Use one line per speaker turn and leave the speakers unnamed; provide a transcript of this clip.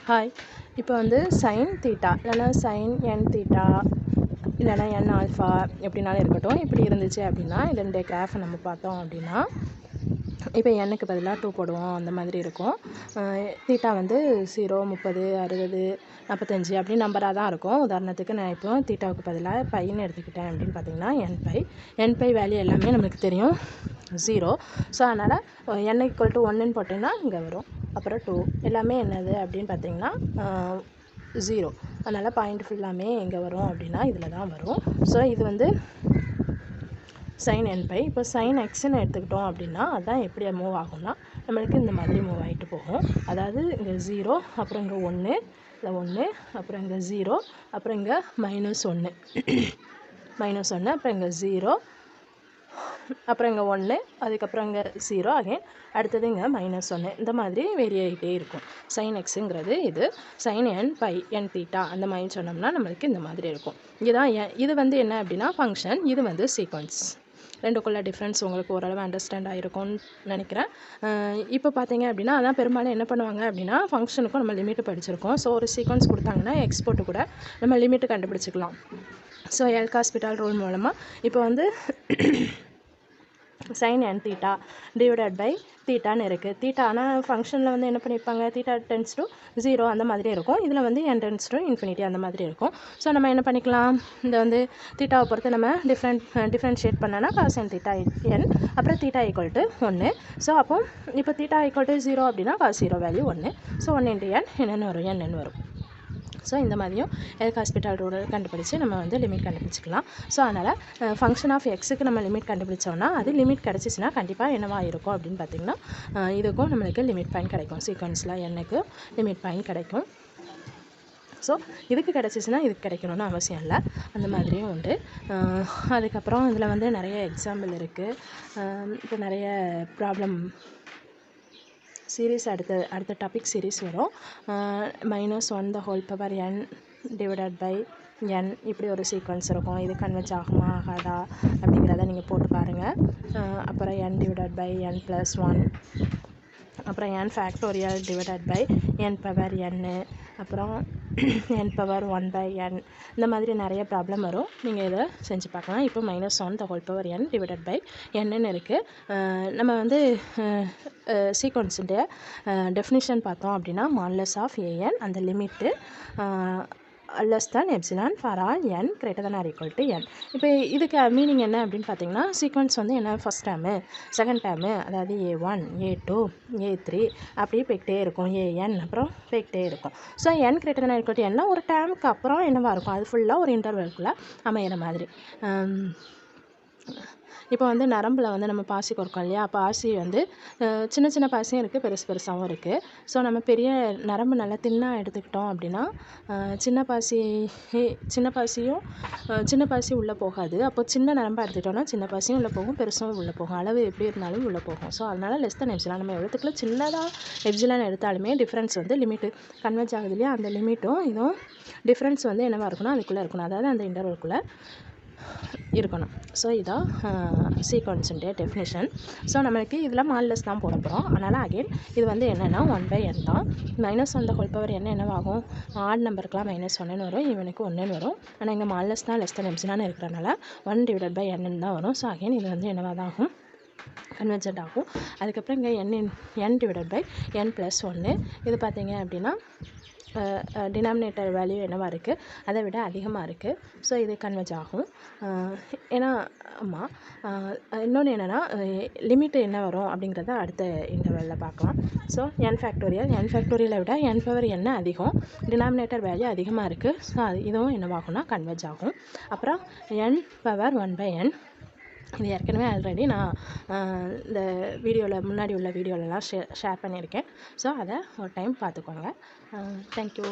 Hi. இப்போ வந்து sine theta இல்லைனா சைன் என் தீட்டா இல்லைனா என் ஆல்ஃபா எப்படினாலும் இருக்கட்டும். இப்படி இருந்துச்சு அப்படின்னா இதனுடைய கிராஃபை நம்ம பார்த்தோம் அப்படின்னா இப்போ எண்ணுக்கு பதிலாக 2 போடுவோம், அந்த மாதிரி இருக்கும். தீட்டா வந்து 0, 30, 60, 45 அப்படி நம்பராக தான் இருக்கும். உதாரணத்துக்கு நான் இப்போ தீட்டாவுக்கு பதிலாக பைன்னு எடுத்துக்கிட்டேன் அப்படின்னு பார்த்தீங்கன்னா என்பை வேல்யூ எல்லாமே நம்மளுக்கு தெரியும் 0. ஸோ அதனால் n = 1ன்னு போட்டிங்கன்னா இங்கே வரும். அப்புறம் 2 எல்லாமே என்னது அப்படின்னு பார்த்தீங்கன்னா 0. அதனால் பாயிண்ட் ஃபுல்லாமே எங்கே வரும் அப்படின்னா இதில் தான் வரும். ஸோ இது வந்து சைன் என்பை. இப்போ சைன் எக்ஸ்ன்னு எடுத்துக்கிட்டோம் அப்படின்னா அதுதான் எப்படி மூவ் ஆகும்னா நம்மளுக்கு இந்த மாதிரி மூவ் ஆகிட்டு போகும். அதாவது இங்கே 0, அப்புறம் இங்கே 1, இல்லை 1, அப்புறம் இங்கே 0, அப்புறம் இங்கே -1, -1, அப்புறம் இங்கே 0, அப்புறம் இங்கே 1, அதுக்கப்புறம் இங்கே 0 அகைன், அடுத்தது இங்கே -1. இந்த மாதிரி வேரி ஆகிட்டே இருக்கும். சைன் எக்ஸுங்கிறது இது. Sine n by n theta அந்த மாதிரி சொன்னோம்னா நம்மளுக்கு இந்த மாதிரி இருக்கும். இதுதான் இது வந்து என்ன அப்படின்னா ஃபங்க்ஷன், இது வந்து சீக்வன்ஸ். ரெண்டுக்குள்ள டிஃப்ரென்ஸ் உங்களுக்கு ஓரளவு அண்டர்ஸ்டாண்ட் ஆகிருக்கும்னு நினைக்கிறேன். இப்போ பார்த்தீங்க அப்படின்னா அதான் பெரும்பாலும் என்ன பண்ணுவாங்க அப்படின்னா ஃபங்க்ஷனுக்கும் நம்ம லிமிட்டு படிச்சிருக்கோம். ஸோ ஒரு சீக்வன்ஸ் கொடுத்தாங்கன்னா எக்ஸ்போர்ட்டு கூட நம்ம லிமிட்டு கண்டுபிடிச்சிக்கலாம். ஸோ எல் ஹாஸ்பிட்டல் ரூல் மூலமாக இப்போ வந்து sin n theta divided by தீட்டான்னு இருக்குது. தீட்டா ஆனால் ஃபங்க்ஷனில் வந்து என்ன பண்ணியிருப்பாங்க, தீட்டா டென்ஸ் டு 0 அந்த மாதிரி இருக்கும். இதில் வந்து n டென்ஸ் டு இன்ஃபினிட்டி அந்த மாதிரி இருக்கும். ஸோ நம்ம என்ன பண்ணிக்கலாம், இந்த வந்து தீட்டாவை பொறுத்து நம்ம டிஃப்ரென்ஷியேட் பண்ணோன்னா காஸ் என் தீட்டா n, அப்புறம் தீட்டா = 1. ஸோ அப்போ இப்போ தீட்டா = 0 அப்படின்னா காஸ் 0 வேல்யூ 1. ஸோ 1 × n என்னென்னு வரும், n வரும். ஸோ இந்த மாதிரியும் எல் ஹாஸ்பிட்டல் ரூல் கண்டுபிடிச்சி நம்ம வந்து லிமிட் கண்டுபிடிச்சிக்கலாம். ஸோ அதனால் ஃபங்க்ஷன் ஆஃப் எக்ஸுக்கு நம்ம லிமிட் கண்டுபிடிச்சோன்னா அது லிமிட் கிடச்சிச்சின்னா கண்டிப்பாக என்னவாக இருக்கும் அப்படின்னு பார்த்திங்கன்னா இதுக்கும் நம்மளுக்கு லிமிட் பாயிண்ட் கிடைக்கும். சீக்வன்ஸில் என்னக்கு லிமிட் பாயிண்ட் கிடைக்கும். ஸோ இதுக்கு கிடச்சிச்சின்னா இதுக்கு கிடைக்கணும்னு அவசியம் இல்லை, அந்த மாதிரியும் உண்டு. அதுக்கப்புறம் இதில் வந்து நிறைய எக்ஸாம்பிள் இருக்குது. இப்போ நிறைய ப்ராப்ளம் சீரீஸ் அடுத்த டாபிக் சீரீஸ் வரும். -1n டிவைடட் பை n இப்படி ஒரு சீக்வன்ஸ் இருக்கும். இது கன்வெர்ஜ் ஆகுமா ஆகாதா அப்படிங்கிறத நீங்கள் போட்டு பாருங்கள். அப்புறம் n டிவைடட் பை n + 1, அப்புறம் n factorial divided by n⁻n, அப்புறம் n⁻1/n இந்த மாதிரி நிறைய ப்ராப்ளம் வரும். நீங்கள் இதை செஞ்சு பார்க்கலாம். இப்போ -1n டிவைடட் பை nன்னு இருக்குது. நம்ம வந்து சீக்வன்ஸுடைய டெஃபினிஷன் பார்த்தோம் அப்படின்னா மாடுலஸ் ஆஃப் an அந்த limit less than epsilon for all n greater than or equal to n. இப்போ இதுக்கு மீனிங் என்ன அப்படின்னு பார்த்தீங்கன்னா சீக்வன்ஸ் வந்து என்ன, ஃபஸ்ட் டேர்மு, செகண்ட் டேர்மு, அதாவது a1, a2, a3 அப்படியே போய்கிட்டே இருக்கும், an அப்புறம் போய்கிட்டே இருக்கும். So n greater than or equal to n ஒரு டேர்முக்கு அப்புறம் என்னவாக இருக்கும், அது ஃபுல்லாக ஒரு இன்டர்வல்குள்ளே அமையிற மாதிரி. இப்போ வந்து நரம்பில் வந்து நம்ம பாசி கொடுக்கோம் இல்லையா, பாசி வந்து சின்ன சின்ன பாசியும் இருக்குது, பெருசாகவும் இருக்குது. ஸோ நம்ம பெரிய நரம்பு நல்லா தின்னாக எடுத்துக்கிட்டோம் அப்படின்னா சின்ன பாசி உள்ளே போகாது. அப்போ சின்ன நரம்பாக எடுத்துக்கிட்டோம்னா சின்ன பாசியும் உள்ளே போகும், பெருசும் உள்ளே போகும், அளவு எப்படி இருந்தாலும் உள்ளே போகும். ஸோ அதனால் லெஸ் தென் எப்சிலான் நம்ம எவ்வளோத்துக்குள்ள சின்னதாக எப்சிலான் எடுத்தாலுமே டிஃப்ரென்ஸ் வந்து லிமிட்டு கன்வெர்ஜ் ஆகுது இல்லையா, அந்த லிமிட்டும் இதுவும் டிஃப்ரென்ஸ் வந்து என்னவாக இருக்கணும், அதுக்குள்ளே இருக்கணும், அதாவது அந்த இன்டர்வல்குள்ளே இருக்கணும். ஸோ இதான் சீக்வன்ஸுடைய டெஃபினிஷன். ஸோ நம்மளுக்கு இதில் மாடுலஸ் தான் போட போகிறோம். அதனால் அகெயின் இது வந்து என்னென்னா 1/n தான். -1n என்னவாகும், ஆட் நம்பருக்குலாம் -1ன்னு வரும், இவனுக்கு 1ன்னு வரும். ஆனால் இங்கே மாடுலஸ் தான் லெஸ் தென் எப்சிலான்னு இருக்கிறனால 1 டிவைடட் பை n தான் வரும். ஸோ அகெயின் இது வந்து என்னவாக தான் ஆகும், கன்வெர்ஜென்ட் ஆகும். அதுக்கப்புறம் இங்கே n டிவைடட் பை n + 1 இது பார்த்தீங்க அப்படின்னா டினாமினேட்டர் வேல்யூ என்னவாக இருக்குது, அதை விட அதிகமாக இருக்குது. ஸோ இது கன்வெர்ஜ் ஆகும். ஏன்னா ஆமாம், இன்னொன்று என்னென்னா லிமிட்டு என்ன வரும் அப்படிங்கிறத அடுத்த இன்டர்வலில் பார்க்கலாம். ஸோ n ஃபேக்டோரியலை விட n⁻n அதிகம், டினாமினேட்டர் வேல்யூ அதிகமாக இருக்குது. ஸோ இதுவும் என்னவாகும்னா கன்வெர்ஜ் ஆகும். அப்புறம் n⁻1/n இது ஏற்கனவே ஆல்ரெடி நான் இந்த முன்னாடி உள்ள வீடியோலலாம் ஷேர் பண்ணியிருக்கேன். ஸோ அதை ஒரு டைம் பார்த்துக்கோங்க. தேங்க்யூ.